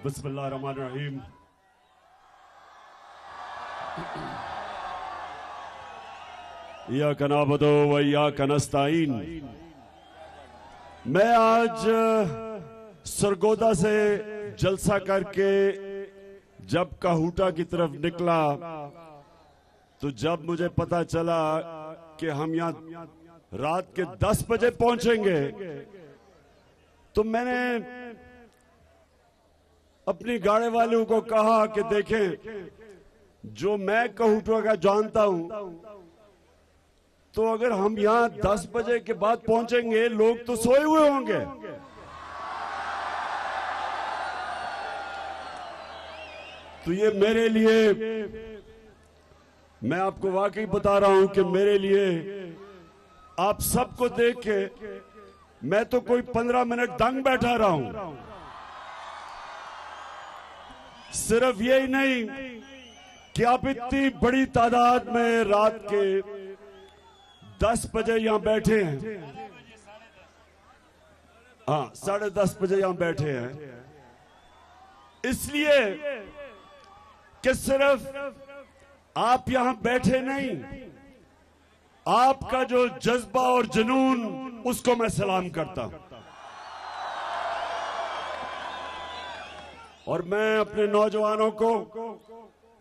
बिस्मिल्लाहिर्रहमानिर्रहीम। इय्याका नअबुदु व इय्याका नस्तईन। मैं आज सरगोदा से जलसा करके जब काहूटा की तरफ निकला तो जब मुझे पता चला कि हम यहाँ रात के 10 बजे पहुंचेंगे तो मैंने अपनी गाड़ी वालों को कहा कि देखें, जो मैं काहूटा का जानता हूं, तो अगर हम यहाँ 10 बजे के बाद पहुंचेंगे लोग तो सोए हुए होंगे। तो ये मेरे लिए, मैं आपको वाकई बता रहा हूं कि मेरे लिए आप सबको देख के मैं तो कोई 15 मिनट दंग बैठा रहा हूं। सिर्फ यही नहीं कि आप इतनी बड़ी तादाद में रात के 10 बजे यहां बैठे हैं, हाँ 10:30 बजे यहां बैठे हैं, इसलिए कि सिर्फ आप यहां बैठे नहीं, आपका जो जज्बा और जुनून, उसको मैं सलाम करता हूं। और मैं अपने नौजवानों को,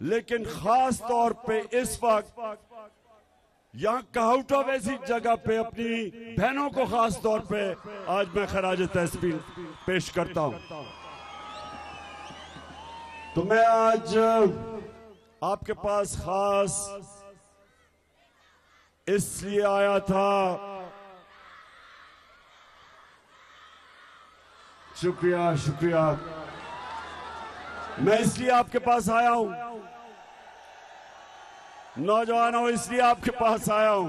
लेकिन खास तौर पे इस वक्त यहाँ काहूटा वैसी जगह पे अपनी बहनों को खास तौर पे आज मैं खराज तहसीन पेश करता हूं। तो मैं आज आपके पास खास इसलिए आया था, शुक्रिया शुक्रिया, मैं इसलिए आपके पास आया हूं, नौजवानों इसलिए आपके पास आया हूं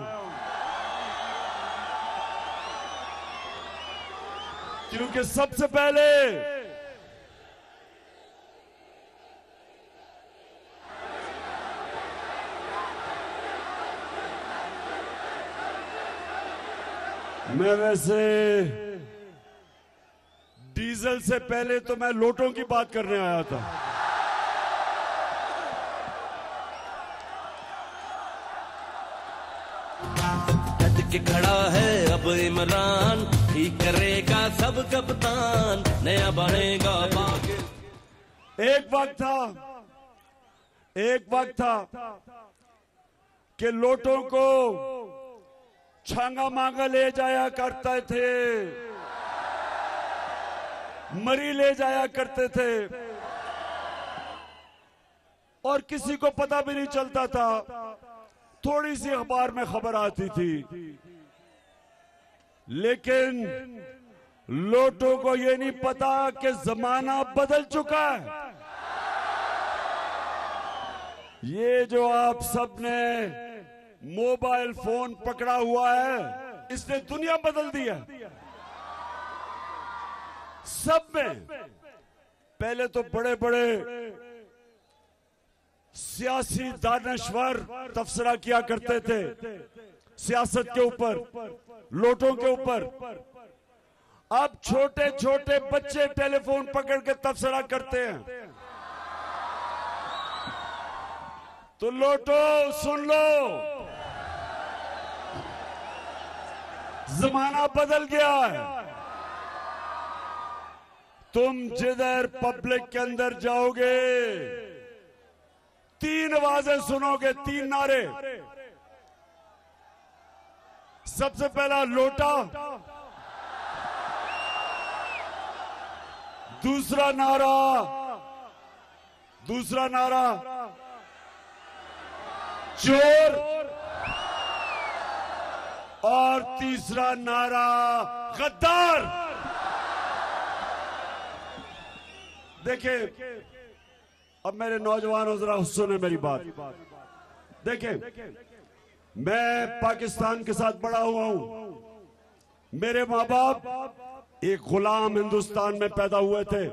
क्योंकि सबसे पहले मैं वैसे डीजल से पहले तो मैं लोटों की बात करने आया था। के खड़ा है अब इमरान, ठीक करेगा सब कप्तान, नया बनेगा बागे। एक वक्त था कि लोटों को छांगा मांगा ले जाया करते थे, मरी ले जाया करते थे और किसी को पता भी नहीं चलता था, थोड़ी सी अखबार में खबर आती थी। लेकिन लोटों को ये नहीं पता कि जमाना बदल चुका है। ये जो आप सबने मोबाइल फोन पकड़ा हुआ है, इसने दुनिया बदल दी है। सब में पहले तो बड़े बड़े सियासी दानश्वर तबसरा किया करते थे सियासत के ऊपर, लोटों के ऊपर। अब छोटे छोटे बच्चे टेलीफोन पकड़ के तबसरा करते हैं। तो लोटो सुन लो, जमाना बदल गया है। तुम जिधर पब्लिक के अंदर जाओगे 3 आवाजें सुनोगे, 3 नारे। सबसे पहला लोटा, दूसरा नारा चोर और तीसरा नारा गद्दार। देखिए, अब मेरे नौजवानों जरा सुने मेरी बात। देखें, मैं पाकिस्तान के साथ बड़ा हुआ हूं। मेरे माँ बाप एक गुलाम हिंदुस्तान में पैदा हुए थे।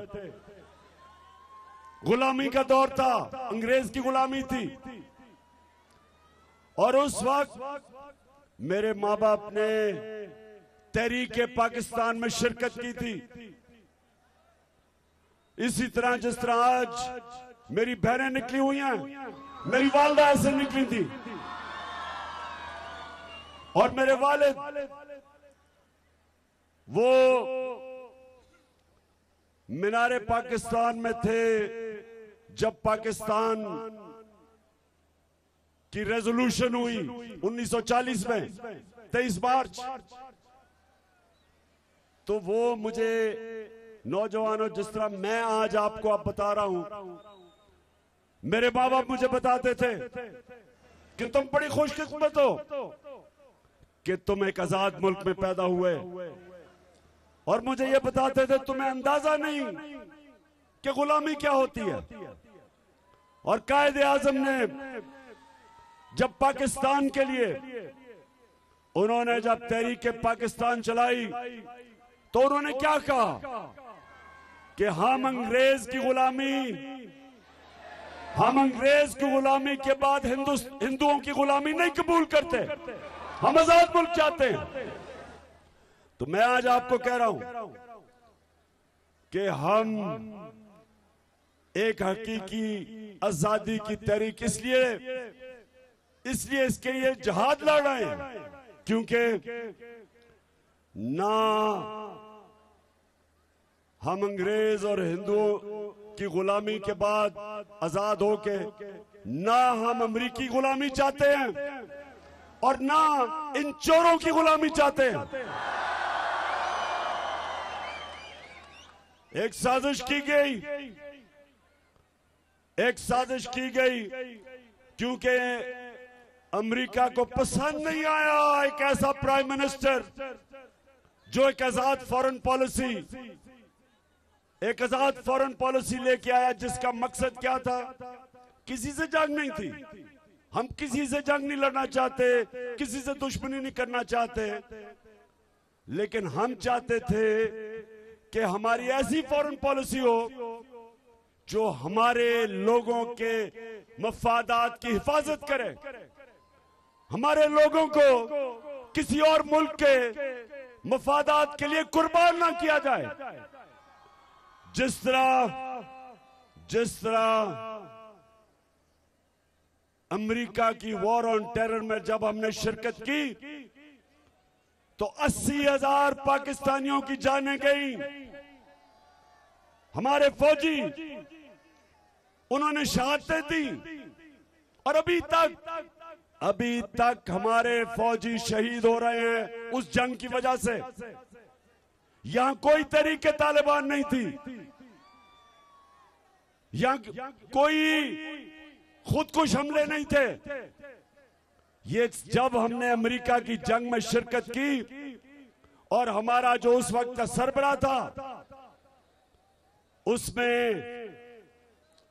गुलामी का दौर था, अंग्रेज की गुलामी थी। और उस वक्त मेरे माँ बाप ने तहरीक पाकिस्तान में शिरकत की थी। इसी तरह जिस तरह आज मेरी बहनें निकली हुई हैं, मेरी वालदा ऐसे निकली थी और मेरे वालिद वो मीनारे पाकिस्तान में थे जब पाकिस्तान की रेजोल्यूशन हुई 1940 में 23 मार्च। तो वो मुझे नौजवानों, जिस तरह मैं आज आपको अब बता रहा हूं, मेरे माँ बाप मुझे बताते थे कि तुम बड़ी खुशकिस्मत हो कि तुम एक आजाद मुल्क में पैदा हुए, और मुझे ये बताते थे तुम्हें अंदाजा नहीं कि गुलामी क्या होती है। और कायदे आजम ने जब पाकिस्तान के लिए उन्होंने जब तहरीक पाकिस्तान चलाई तो उन्होंने क्या कहा कि हम अंग्रेज की गुलामी के बाद हिंदुओं की गुलामी नहीं कबूल करते, हम आजाद मुल्क चाहते हैं। तो मैं आज आपको कह रहा हूं कि हम एक हकीकी आजादी की तहरीक इसलिए इसके लिए जिहाद लड़ रहे हैं, क्योंकि ना हम अंग्रेज और हिंदुओं की गुलामी के बाद आजाद होके, ना हम अमरीकी गुलामी चाहते हैं और ना इन चोरों की गुलामी चाहते हैं। एक साजिश की गई क्योंकि अमेरिका को पसंद नहीं आया एक ऐसा प्राइम मिनिस्टर जो एक आजाद फॉरेन पॉलिसी लेके आया, जिसका मकसद क्या था? किसी से जंग नहीं थी, हम किसी से जंग नहीं लड़ना चाहते, किसी से दुश्मनी नहीं करना चाहते, लेकिन हम चाहते थे कि हमारी ऐसी फॉरेन पॉलिसी हो जो हमारे लोगों के मफादात की हिफाजत करे, हमारे लोगों को किसी और मुल्क के मफादात के लिए कुर्बान ना किया जाए। जिस तरह अमेरिका की वॉर ऑन टेरर में जब हमने शिरकत की तो 80,000 पाकिस्तानियों की जानें गई। हमारे फौजी उन्होंने शहादतें दी और अभी तक हमारे फौजी शहीद हो रहे हैं उस जंग की वजह से। यहां कोई तरीके तालिबान नहीं थी, यहां कोई खुदकुश हमले नहीं थे। ये जब हमने अमेरिका की जंग में शिरकत की और हमारा जो उस वक्त का सरबराह था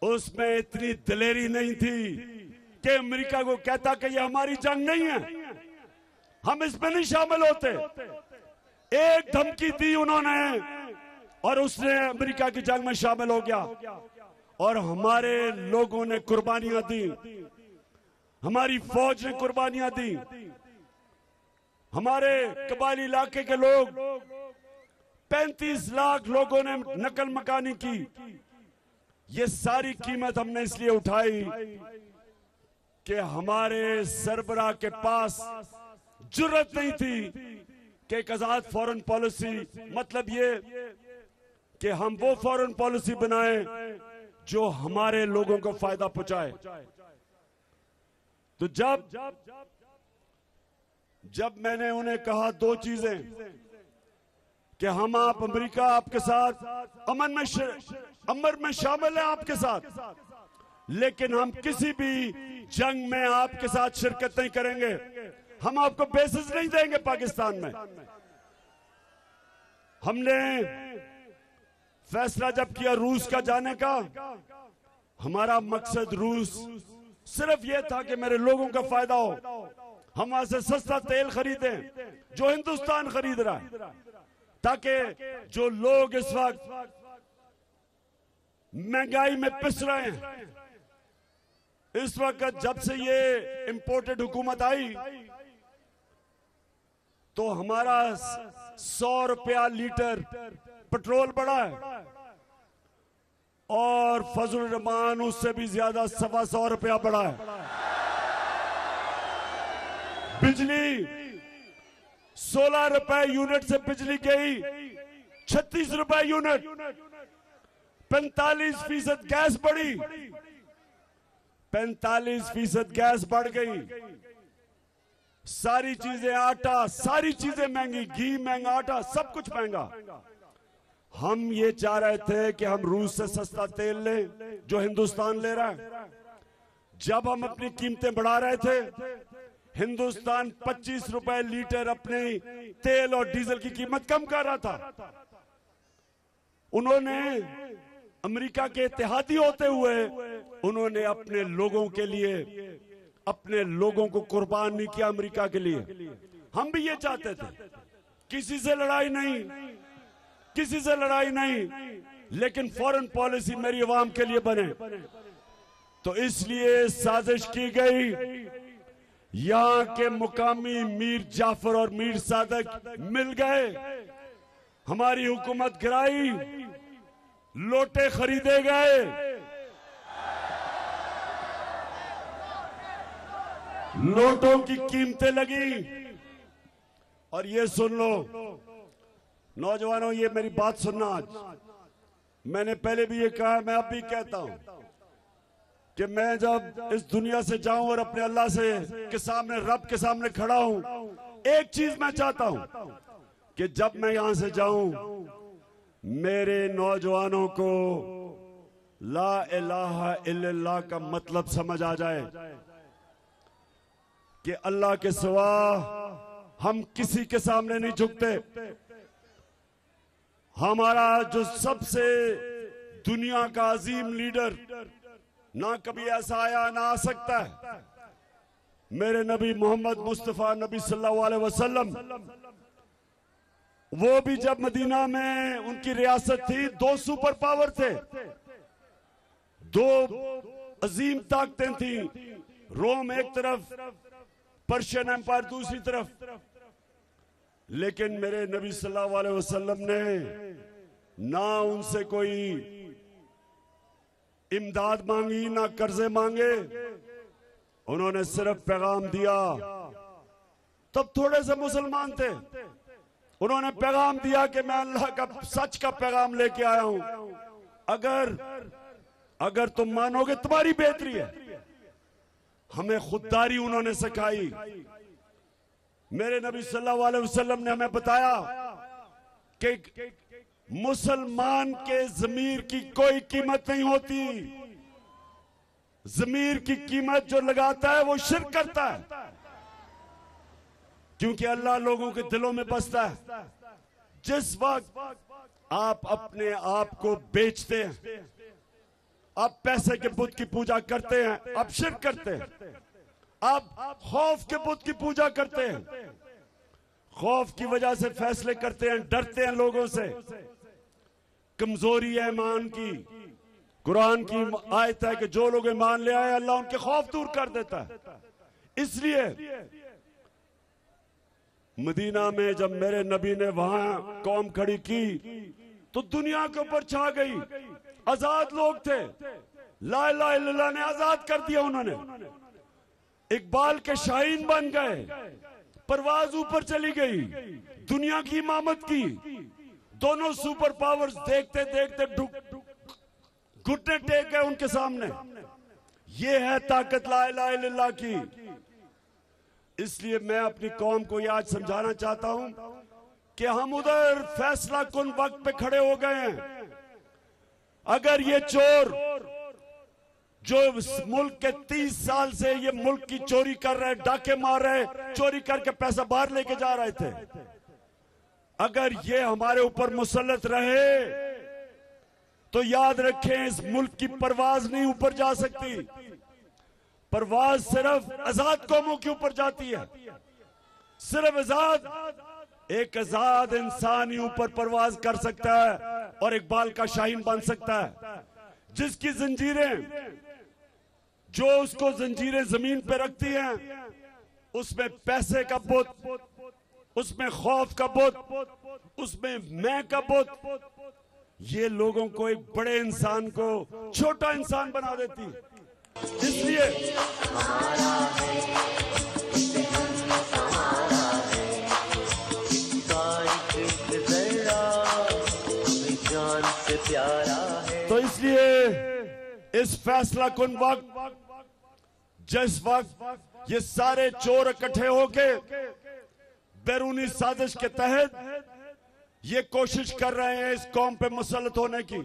उसमें इतनी दिलेरी नहीं थी कि अमेरिका को कहता कि ये हमारी जंग नहीं है, हम इसमें नहीं शामिल होते। एक धमकी दी उन्होंने और उसने अमेरिका की जंग में शामिल हो गया और हमारे लोगों ने कुर्बानियां दी, हमारी फौज ने कुर्बानियां दी, हमारे कबायली इलाके के लोग 35 लाख लोगों ने नकल मकानी की। ये सारी कीमत हमने इसलिए उठाई कि हमारे सरबराह के पास जुर्रत नहीं थी कि एक आजाद फॉरेन पॉलिसी, मतलब ये कि हम वो फॉरेन पॉलिसी बनाएं जो हमारे लोगों को फायदा पहुंचाए। तो जब मैंने उन्हें कहा दो चीजें कि हम अमेरिका आपके साथ अमर में शामिल हैं आपके साथ, लेकिन हम किसी भी जंग में आपके साथ शिरकत नहीं करेंगे, हम आपको बेसिस नहीं देंगे पाकिस्तान में। हमने फैसला जब किया रूस का जाने का, हमारा मकसद रूस सिर्फ यह था कि मेरे लोगों का फायदा हो, हम वहां से सस्ता तेल खरीदें जो हिंदुस्तान खरीद रहा है, ताकि जो लोग इस वक्त महंगाई में पिस रहे हैं, इस वक्त जब से ये इंपोर्टेड हुकूमत आई तो हमारा 100 रुपया लीटर पेट्रोल बढ़ा है और फजल रहमान उससे भी ज्यादा 125 रुपया बढ़ा है। बिजली 16 रुपए यूनिट से बिजली गई 36 रुपए यूनिट। 45% गैस बढ़ी, 45% गैस बढ़ गई। सारी चीजें, आटा, सारी चीजें महंगी, घी महंगा, आटा सब कुछ महंगा। हम ये चाह रहे थे कि हम रूस से सस्ता तेल लें जो हिंदुस्तान ले रहा है। जब हम अपनी कीमतें बढ़ा रहे थे, हिंदुस्तान 25 रुपए लीटर अपने तेल और डीजल की कीमत कम कर रहा था। उन्होंने अमेरिका के इत्तेहादी होते हुए उन्होंने अपने लोगों के लिए, अपने लोगों को कुर्बान नहीं किया अमेरिका के लिए। हम भी ये चाहते थे, किसी से लड़ाई नहीं, किसी से लड़ाई नहीं, लेकिन फॉरेन पॉलिसी मेरी अवाम के लिए बने। तो इसलिए साजिश की गई, यहां के मुकामी मीर जाफर और मीर सादक मिल गए, हमारी हुकूमत गिराई, लोटे खरीदे गए, लोटों की कीमतें लगी। और ये सुन लो नौजवानों, ये मेरी बात सुनना। आज मैंने पहले भी ये कहा, मैं अब भी कहता हूं कि मैं जब इस दुनिया से जाऊं और अपने अल्लाह से के सामने, रब के सामने खड़ा हूं, एक चीज मैं चाहता हूं कि जब मैं यहां से जाऊं, मेरे नौजवानों को ला इलाहा इल्लल्लाह का मतलब समझ आ जाए कि अल्लाह के सिवा हम किसी के सामने नहीं झुकते। हमारा जो सबसे दुनिया का अजीम लीडर, ना कभी ऐसा आया ना आ सकता है, मेरे नबी मोहम्मद मुस्तफा नबी सल्लल्लाहु अलैहि वसल्लम, वो भी जब मदीना में उनकी रियासत थी, 2 सुपर पावर थे, 2 अजीम ताकतें थी, रोम एक तरफ, पर्शियन एम्पायर दूसरी तरफ। लेकिन मेरे नबी सल्लल्लाहु अलैहि वसल्लम ने ना उनसे कोई इमदाद मांगी, ना कर्जे मांगे, उन्होंने सिर्फ पैगाम दिया। तब थोड़े से मुसलमान थे, उन्होंने पैगाम दिया कि मैं अल्लाह का सच का पैगाम लेके आया हूं, अगर तुम मानोगे तुम्हारी बेहतरी है। हमें खुददारी उन्होंने सिखाई। मेरे नबी सल्लल्लाहु अलैहि वसल्लम ने हमें बताया कि मुसलमान के ज़मीर की कोई कीमत नहीं होती। ज़मीर की कीमत जो लगाता है वो शिर्क करता है, क्योंकि अल्लाह लोगों के दिलों में बसता है। जिस वक्त आप अपने आप को बेचते हैं, आप पैसे के बुत की पूजा करते हैं, आप शिर्क करते हैं। आप खौफ के बुत की पूजा करते हैं, खौफ की वजह से फैसले करते हैं, डरते हैं लोगों से। कमजोरी है ईमान की। कुरान की आयत है कि जो लोग ईमान ले आए अल्लाह उनके खौफ दूर कर देता है। इसलिए मदीना में जब मेरे नबी ने वहां कौम खड़ी की तो दुनिया के ऊपर छा गई। आजाद लोग थे, ला इलाहा इल्लल्लाह ने आजाद कर दिया। उन्होंने इकबाल के शाहीन बन गए, परवाज ऊपर चली गई, दुनिया की इमामत की। दोनों सुपर पावर्स देखते देखते घुटने टेक गए उनके सामने। ये है ताकत ला इलाहा इल्लल्लाह की। इसलिए मैं अपनी कौम को यह आज समझाना चाहता हूं कि हम उधर फैसला कुन वक्त पे खड़े हो गए हैं। अगर ये चोर जो मुल्क के 30 साल से ये मुल्क की चोरी कर रहे, डाके मार रहे, चोरी करके पैसा बाहर लेके जा रहे थे, अगर ये हमारे ऊपर मुसल्लत रहे तो याद रखें इस मुल्क की परवाज नहीं ऊपर जा सकती। परवाज सिर्फ आजाद कौमों के ऊपर जाती है। सिर्फ एक आजाद इंसान ही ऊपर परवाज कर सकता है और इकबाल का शाहीन बन सकता है, जिसकी जंजीरें, जो उसको जंजीरें जमीन पे रखती हैं, उसमें पैसे का बुत, उसमें खौफ का बुत, उसमें मैं का बुत, ये लोगों को एक बड़े इंसान को छोटा इंसान बना देती है। इसलिए तो इसलिए इस फैसला कुन वक्त, जिस वक्त ये सारे चोर इकट्ठे होके बैरूनी साजिश के तहत ये कोशिश कर रहे हैं इस कौम पे मुसल्लत होने की,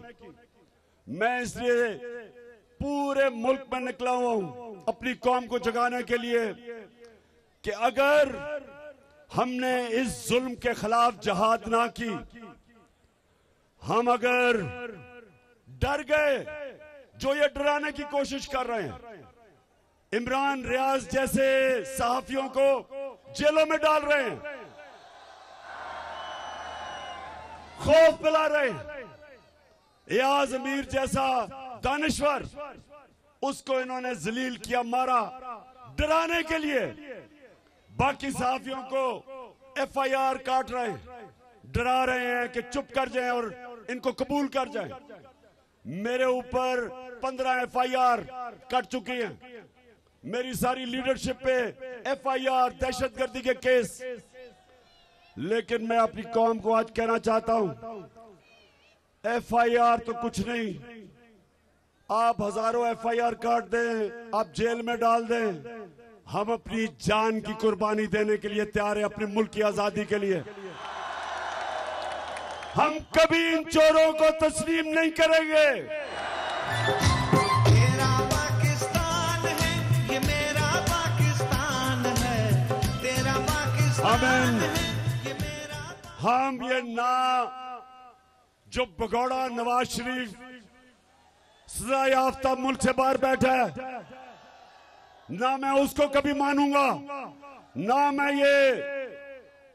मैं इसलिए पूरे मुल्क में निकला हुआ हूं अपनी कौम को जगाने के लिए कि अगर हमने इस जुल्म के खिलाफ जहाद ना की, हम अगर डर गए, जो ये डराने की कोशिश कर रहे हैं, इमरान रियाज जैसे सहाफियों को जेलों में डाल रहे हैं, खौफ पिला रहे हैं, एयाज अमीर जैसा दानिश्वर, उसको इन्होंने जलील किया, मारा, डराने के लिए बाकी सहाफियों को FIR काट रहे हैं, डरा रहे हैं कि चुप कर जाएं और इनको कबूल कर जाएं। मेरे ऊपर 15 FIR कट चुकी हैं, मेरी सारी लीडरशिप पे FIR, दहशतगर्दी के केस। लेकिन मैं अपनी कौम को आज कहना चाहता हूं, FIR तो कुछ नहीं, आप हजारों FIR काट दें, आप जेल में डाल दें, हम अपनी जान की कुर्बानी देने के लिए तैयार हैं, अपने मुल्क की आजादी के लिए। हम कभी इन चोरों को तस्लीम नहीं करेंगे। मेरा पाकिस्तान है, ये मेरा पाकिस्तान है, तेरा पाकिस्तान है, ये मेरा। हम ये ना जो भगौड़ा नवाज शरीफ सजा याफ्ता मुल्क से बाहर बैठा है, ना मैं उसको कभी मानूंगा, ना मैं ये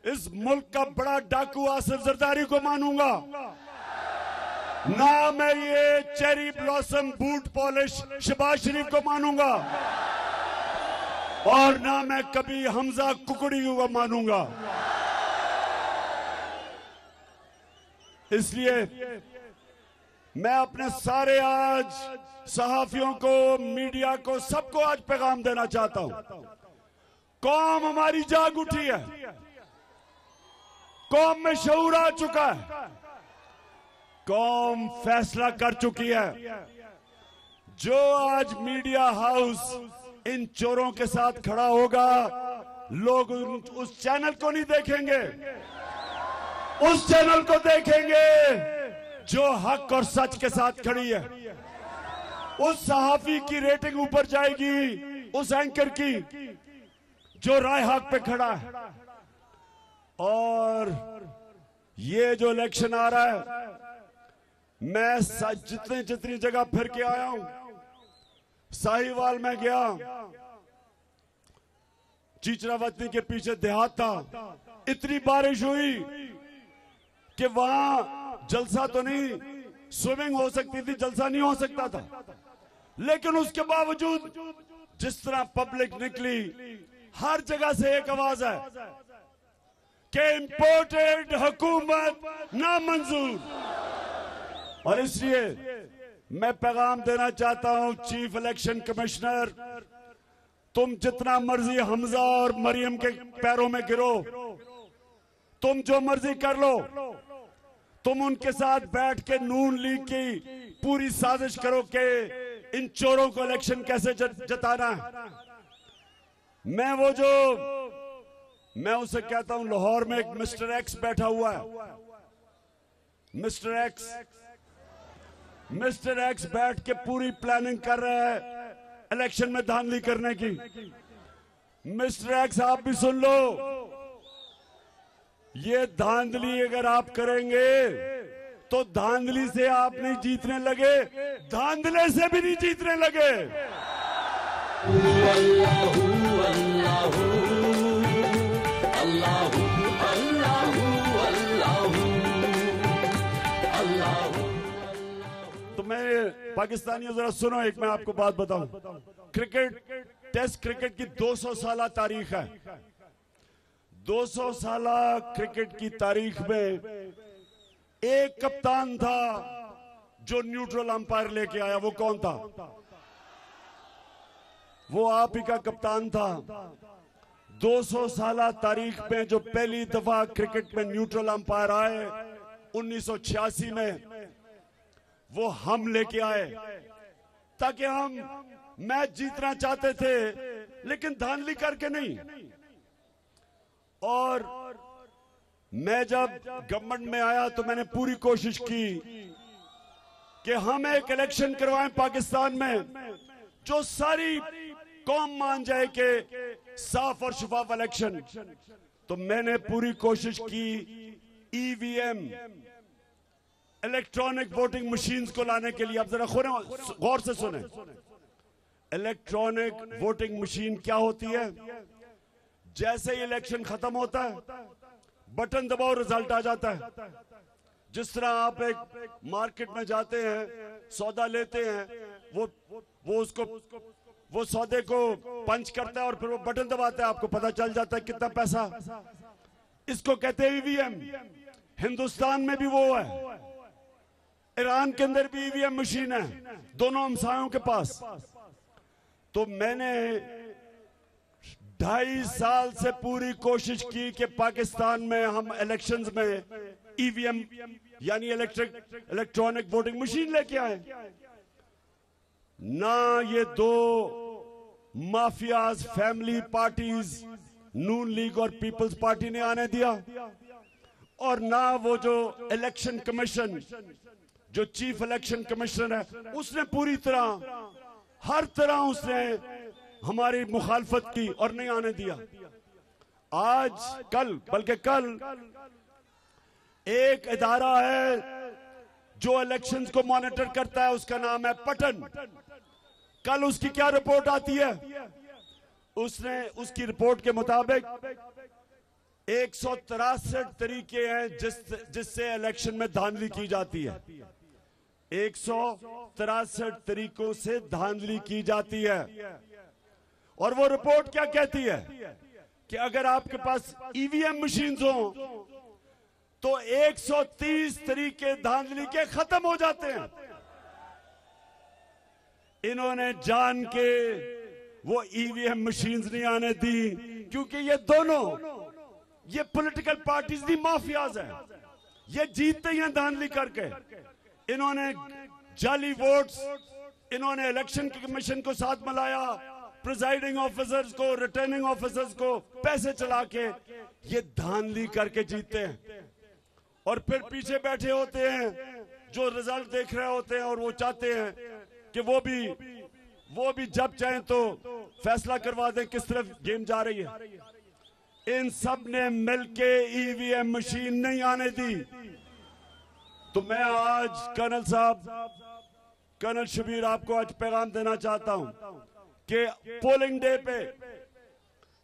इस मुल्क का बड़ा डाकू आसिफ जरदारी को मानूंगा, ना मैं ये cherry blossom boot polish Shahbaz Sharif को मानूंगा, और ना मैं कभी हमजा कुकड़ी को मानूंगा। इसलिए मैं अपने सारे आज सहाफियों को, मीडिया को, सबको आज पैगाम देना चाहता हूं, कौम हमारी जाग उठी है, कौम में शऊर आ चुका है, कौम फैसला कर चुकी है। जो आज मीडिया हाउस इन चोरों के साथ खड़ा होगा, लोग उस चैनल को नहीं देखेंगे, उस चैनल को देखेंगे जो हक और सच के साथ खड़ी है। उस सहाफी की रेटिंग ऊपर जाएगी, उस एंकर की जो राय हक पे खड़ा है। और ये जो इलेक्शन आ रहा है, मैं जितनी जगह फिर के आया हूं, साहिवाल में गया, चीचरावती के पीछे देहात था, इतनी बारिश हुई कि वहां जलसा तो नहीं, स्विमिंग हो सकती थी, जलसा नहीं हो सकता था, लेकिन उसके बावजूद जिस तरह पब्लिक निकली, हर जगह से एक आवाज है कि इंपोर्टेड हुकूमत नामंजूर। और इसलिए मैं पैगाम देना चाहता हूं, चीफ इलेक्शन कमिश्नर, तुम जितना मर्जी हमजा और मरियम के पैरों में गिरो, तुम जो मर्जी कर लो, तुम उनके साथ बैठ के नून लीग की पूरी साजिश करो कि इन चोरों को इलेक्शन कैसे जताना है। मैं उसे कहता हूं, लाहौर में एक मिस्टर एक्स बैठा हुआ है, मिस्टर एक्स बैठ के पूरी प्लानिंग कर रहा है इलेक्शन में धांधली करने की। मिस्टर एक्स, आप भी सुन लो, ये धांधली अगर आप करेंगे तो धांधली से आप नहीं जीतने लगे, धांधले से भी नहीं जीतने लगे। अल्लाहू अल्लाहू अल्लाहू अल्लाहू अल्लाहू अल्लाहू। तो मैं पाकिस्तानियों जरा सुनो, एक मैं आपको बात बताऊं, क्रिकेट, टेस्ट क्रिकेट की 200 साल तारीख है। 200 साल क्रिकेट की तारीख में एक कप्तान था जो न्यूट्रल अंपायर लेके आया, वो कौन था? वो आप ही का कप्तान था। 200 साल तारीख में जो पहली दफा क्रिकेट में न्यूट्रल अंपायर आए 1986 में, वो हम लेके आए ताकि हम मैच जीतना चाहते थे लेकिन धांधली करके नहीं। और मैं जब गवर्नमेंट में आया तो मैंने पूरी कोशिश की कि हम एक इलेक्शन करवाएं पाकिस्तान में जो सारी कौम मान जाए कि साफ और शफाफ इलेक्शन। तो मैंने पूरी कोशिश की ईवीएम इलेक्ट्रॉनिक वोटिंग मशीन्स को लाने के लिए। अब जरा गौर से सुने, इलेक्ट्रॉनिक वोटिंग मशीन क्या होती है? जैसे ही इलेक्शन खत्म होता है बटन दबाओ, रिजल्ट आ जाता है। जिस तरह आप एक मार्केट में जाते हैं, सौदा लेते हैं, वो सौदे को पंच करता है और फिर वो बटन दबाता है, आपको पता चल जाता है कितना पैसा। इसको कहते हैं ईवीएम। हिंदुस्तान में भी वो है, ईरान के अंदर भी ईवीएम मशीन है, दोनों हमसायों के पास। तो मैंने 2.5 साल से पूरी कोशिश की कि पाकिस्तान में हम इलेक्शंस में ईवीएम यानी इलेक्ट्रॉनिक वोटिंग मशीन लेके आए। ना ये दो माफियाज फैमिली पार्टीज नून लीग और पीपल्स पार्टी ने आने दिया, और ना वो जो इलेक्शन कमीशन, जो चीफ इलेक्शन कमिश्नर है, उसने पूरी तरह हर तरह उसने हमारी मुखालफत की और नहीं आने दिया। आज कल बल्कि कल एक इदारा है जो इलेक्शंस को मॉनिटर करता है, उसका नाम है पटन। कल उसकी क्या रिपोर्ट आती है? उसकी रिपोर्ट के मुताबिक 163 तरीके हैं जिससे इलेक्शन में धांधली की जाती है। 163 तरीकों से धांधली की जाती है। और वो रिपोर्ट क्या कहती है कि अगर आपके पास ईवीएम मशीन्स हो तो 130 तरीके धांधली के खत्म हो जाते हैं। इन्होंने जान के वो ईवीएम मशीन्स नहीं आने दी, क्योंकि ये दोनों ये पॉलिटिकल पार्टीज दी माफियाज हैं। ये जीतते ही हैं धांधली करके। इन्होंने जाली वोट्स, इन्होंने इलेक्शन कमीशन को साथ मिलाया, प्रिजाइडिंग ऑफिसर्स को, रिटर्निंग ऑफिसर्स को पैसे चला के ये धांधली करके जीतते हैं। और फिर पीछे बैठे होते हैं जो रिजल्ट देख रहे होते हैं, और वो चाहते हैं कि वो भी जब चाहें तो फैसला करवा दें किस तरफ गेम जा रही है। इन सब ने मिलके ईवीएम मशीन नहीं आने दी। तो मैं आज कर्नल साहब, कर्नल शबीर, आपको आज पैगाम देना चाहता हूं कि पोलिंग डे पे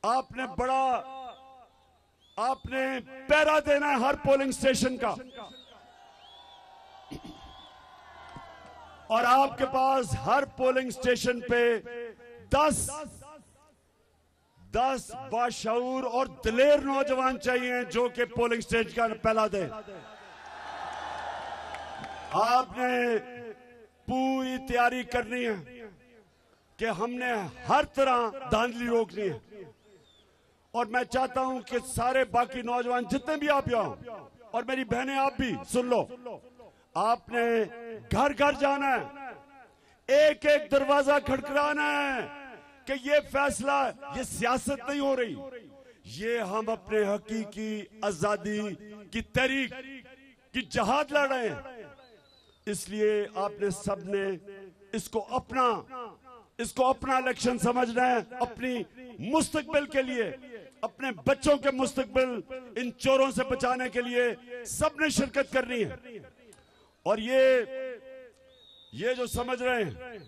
आपने पैरा देना है हर पोलिंग स्टेशन का, और आपके पास हर पोलिंग स्टेशन पे 10 बाशऊर और दिलेर नौजवान चाहिए जो कि पोलिंग स्टेशन का पहला दे। आपने पूरी तैयारी करनी है कि हमने हर तरह धांधली रोकनी है। और मैं चाहता हूं कि सारे बाकी नौजवान जितने भी आप यहाँ, और मेरी बहनें आप भी सुन लो, आपने घर घर जाना है, एक एक दरवाजा खड़खड़ाना है कि ये फैसला, ये सियासत नहीं हो रही, ये हम अपने हकीकी आजादी की तहरीक की जहाद लड़ रहे हैं। इसलिए आपने सबने इसको अपना इलेक्शन समझना है, अपनी मुस्तकबिल के लिए, अपने बच्चों के मुस्तकबिल इन चोरों से बचाने के लिए सबने शिरकत करनी है। और ये जो समझ रहे हैं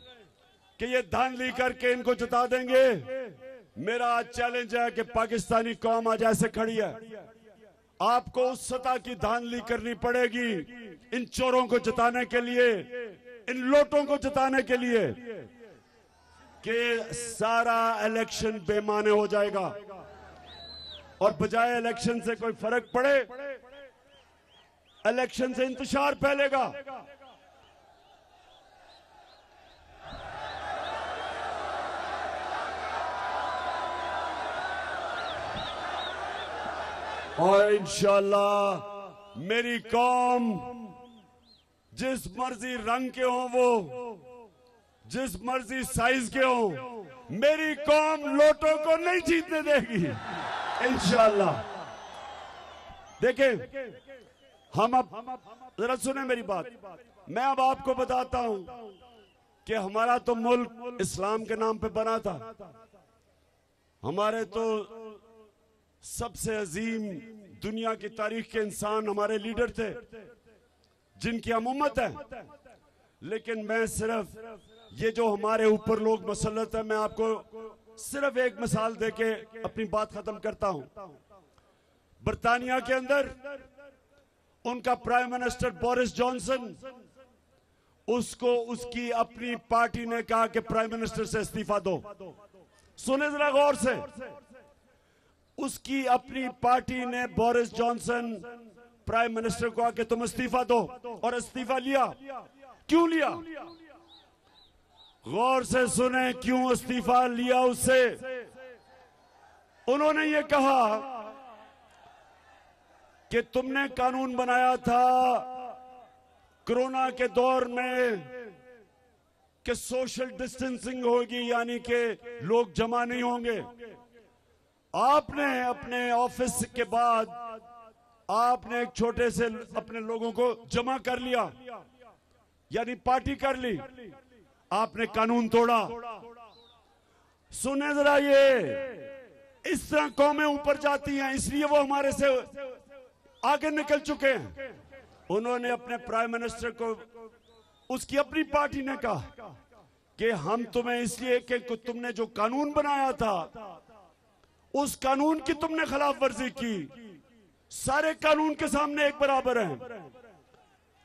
कि ये धांधली करके इनको जिता देंगे, मेरा आज चैलेंज है कि पाकिस्तानी कौम आज ऐसे खड़ी है, आपको उस सतह की धांधली करनी पड़ेगी इन चोरों को जिताने के लिए, इन लोटों को जिताने के लिए, कि सारा इलेक्शन बेमाने हो जाएगा। और बजाय इलेक्शन से कोई फर्क पड़े, इलेक्शन से इंतशार फैलेगा। और इंशाअल्लाह मेरी कौम जिस मर्जी रंग के हों, वो जिस मर्जी साइज के हों, मेरी कौम लोटों को नहीं जीतने देगी इंशाअल्लाह। देखें, हम अब जरा सुने मेरी बात। मैं अब आपको बताता हूं कि हमारा तो मुल्क इस्लाम के नाम पे बना था। हमारे तो सबसे अजीम दुनिया की तारीख के इंसान हमारे लीडर थे, जिनकी हम उम्मत है। लेकिन मैं सिर्फ ये जो हमारे ऊपर लोग मसलत है, मैं आपको सिर्फ एक मिसाल देके अपनी बात खत्म करता हूं। बर्तानिया के अंदर उनका प्राइम मिनिस्टर बोरिस जॉनसन, उसको उसकी अपनी पार्टी ने कहा कि प्राइम मिनिस्टर से इस्तीफा दो। सुने जरा गौर से, उसकी अपनी पार्टी ने बोरिस जॉनसन प्राइम मिनिस्टर को आके तुम इस्तीफा दो, और इस्तीफा लिया। क्यों लिया? गौर से सुने क्यों इस्तीफा लिया उससे। उन्होंने ये कहा कि तुमने कानून बनाया था कोरोना के दौर में कि सोशल डिस्टेंसिंग होगी, यानी कि लोग जमा नहीं होंगे। आपने अपने ऑफिस के बाद आपने एक छोटे से अपने लोगों को जमा कर लिया, यानी पार्टी कर ली। आपने कानून तोड़ा। सुने जरा, ये इस तरह कौमें ऊपर जाती हैं, इसलिए वो हमारे से आगे निकल चुके हैं। उन्होंने अपने प्राइम मिनिस्टर को, उसकी अपनी पार्टी ने कहा कि हम तुम्हें इसलिए कि तुमने जो कानून बनाया था उस कानून की तुमने खिलाफ वर्जी की। सारे कानून के सामने एक बराबर हैं,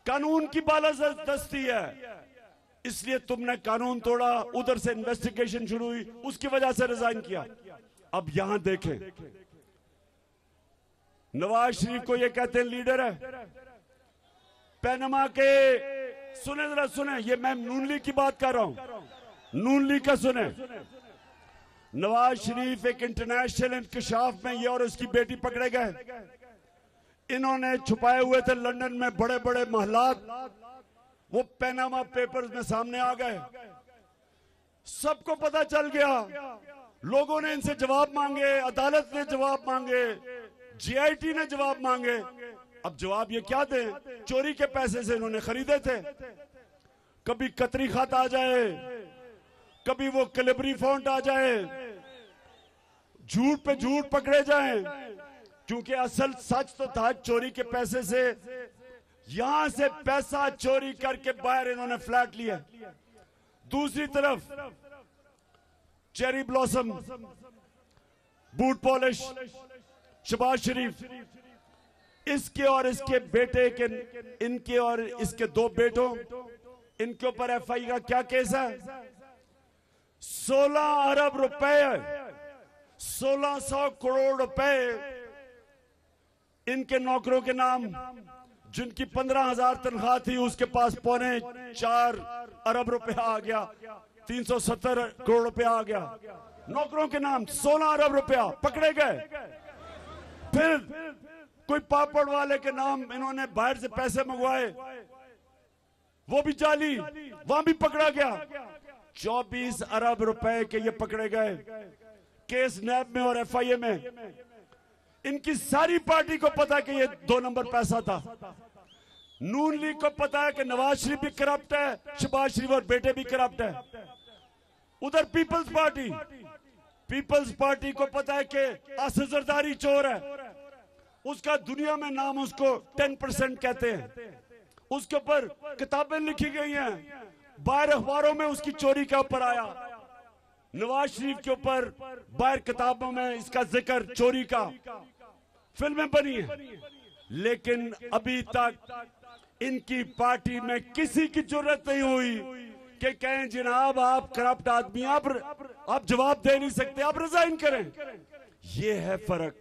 कानून की बालादस्ती है, इसलिए तुमने कानून तोड़ा। उधर से इन्वेस्टिगेशन शुरू हुई, उसकी वजह से रिजाइन किया। अब यहां देखें, नवाज शरीफ को ये कहते हैं लीडर है। पैनमा के, सुने जरा सुने, ये मैं नून लीग की बात कर रहा हूं, नून लीग का सुने। नवाज शरीफ एक इंटरनेशनल इंकशाफ में ये और उसकी बेटी पकड़े गए। इन्होंने छुपाए हुए थे लंदन में बड़े बड़े महलात, वो पैनामा पेपर्स में सामने आ गए। सबको पता चल गया, लोगों ने इनसे जवाब मांगे, अदालत ने जवाब मांगे, जीआईटी ने जवाब मांगे। अब जवाब ये क्या दें? चोरी के पैसे से इन्होंने खरीदे थे। कभी कतरी खात आ जाए, कभी वो कैलिबरी फॉन्ट आ जाए, झूठ पे झूठ पकड़े जाएं, क्योंकि असल सच तो था चोरी के पैसे से। यहां से पैसा चोरी करके बाहर इन्होंने फ्लैट लिया। दूसरी तरफ cherry blossom, boot polish, Shahbaz Sharif, इसके और इसके बेटे के, इनके और इसके दो बेटों, इनके ऊपर एफआई का क्या केस है? 16 अरब रुपए, 1600 करोड़ रुपए इनके नौकरों के नाम, जिनकी 15,000 तनख्वाह थी, उसके पास 4.25 अरब रुपया आ गया, 370 करोड़ रुपया आ गया नौकरों के नाम। 16 अरब रुपया पकड़े गए। फिर कोई पापड़ वाले के नाम इन्होंने बाहर से पैसे मंगवाए, वो भी जाली, वहां भी पकड़ा गया। 24 अरब रुपए के ये पकड़े गए, केस नैब में और एफआईए में। इनकी सारी पार्टी को पता है कि ये 2 नंबर पैसा था। नून लीग को पता है कि नवाज शरीफ भी करप्ट है, शहबाज शरीफ और बेटे भी करप्ट है। उधर पीपल्स पार्टी को पता है कि असद जरदारी चोर है, उसका दुनिया में नाम उसको 10% कहते हैं। उसके ऊपर किताबें लिखी गई हैं, बाहर अखबारों में उसकी चोरी का ऊपर आया। नवाज शरीफ के ऊपर बाहर किताबों में इसका जिक्र चोरी का, फिल्में बनी है। लेकिन अभी तक इनकी पार्टी में किसी की जरूरत नहीं हुई कि कहें जनाब आप करप्ट आदमी, आप जवाब दे नहीं सकते, आप रिजाइन करें। ये है फर्क,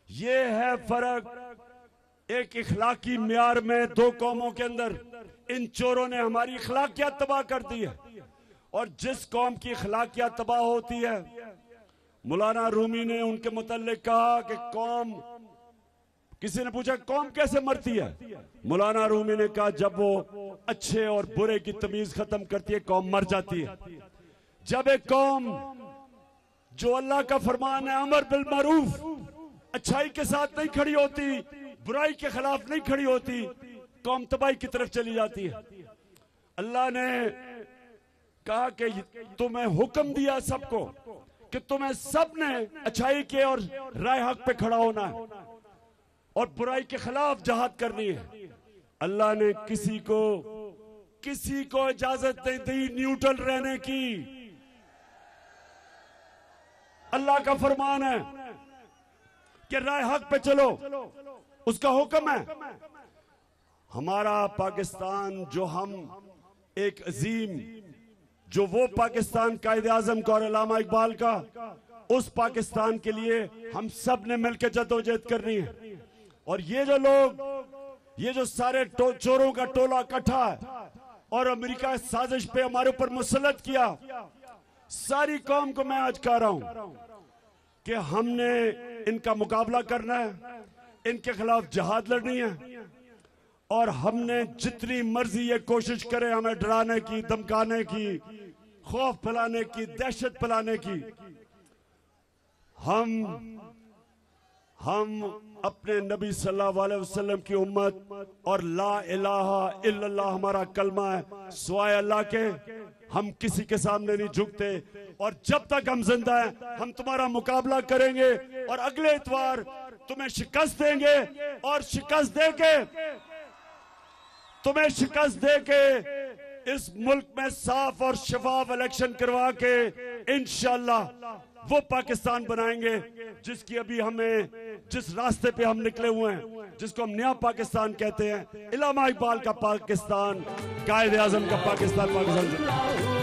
ये है फर्क। एक इखलाकी म्यार में दो कौमों के अंदर इन चोरों ने हमारी इखलाकियात तबाह कर दी है। और जिस कौम की इखलाकियात तबाह होती है, मौलाना रूमी ने उनके मुतल्लिक कहा कि कौम, किसी ने पूछा कौम कैसे मरती है, मौलाना रूमी ने कहा जब वो अच्छे और बुरे की तमीज खत्म करती है कौम मर जाती है। जब एक कौम जो अल्लाह का फरमान है अमर बिल मारूफ, अच्छाई के साथ नहीं खड़ी होती, बुराई के खिलाफ नहीं खड़ी होती, कौम तबाही की तरफ चली जाती है। अल्लाह ने कहा कि तुम्हें हुक्म दिया सबको कि तुम्हें सब ने अच्छाई के और राय हक पे खड़ा होना है और बुराई के खिलाफ जहाद करनी है। अल्लाह ने किसी को इजाजत नहीं दी न्यूट्रल रहने की। अल्लाह का फरमान है कि राय हक पे चलो, उसका हुक्म है। हमारा पाकिस्तान जो हम एक अजीम, जो वो पाकिस्तान कायदे आजम का और अल्लामा इकबाल का, उस पाकिस्तान के लिए हम सब ने मिलकर जद्दोजहद करनी है। और ये जो लोग, ये जो सारे चोरों का टोला इकट्ठा है और अमेरिका साजिश पे हमारे ऊपर मुसल्लत किया, सारी कौम को मैं आज कह रहा हूं कि हमने इनका मुकाबला करना है, इनके खिलाफ जहाद लड़नी है। और हमने जितनी मर्जी ये कोशिश करे हमें डराने की, धमकाने की, खौफ फैलाने की, दहशत फैलाने की, हम अपने नबी सल्लल्लाहु अलैहि वसल्लम की उम्मत और ला इलाहा इल्लल्लाह हमारा कलमा है, सिवाय अल्लाह के हम किसी के सामने नहीं झुकते। और जब तक हम जिंदा हैं हम तुम्हारा मुकाबला करेंगे और अगले इतवार तुम्हें शिकस्त देंगे। और शिकस्त देके, तुम्हें शिकस्त देके इस मुल्क में साफ और शफाफ इलेक्शन करवा के इंशाअल्लाह वो पाकिस्तान बनाएंगे जिसकी अभी हमें, जिस रास्ते पे हम निकले हुए हैं, जिसको हम नया पाकिस्तान कहते हैं, अल्लामा इकबाल का पाकिस्तान, कायदे आजम का पाकिस्तान।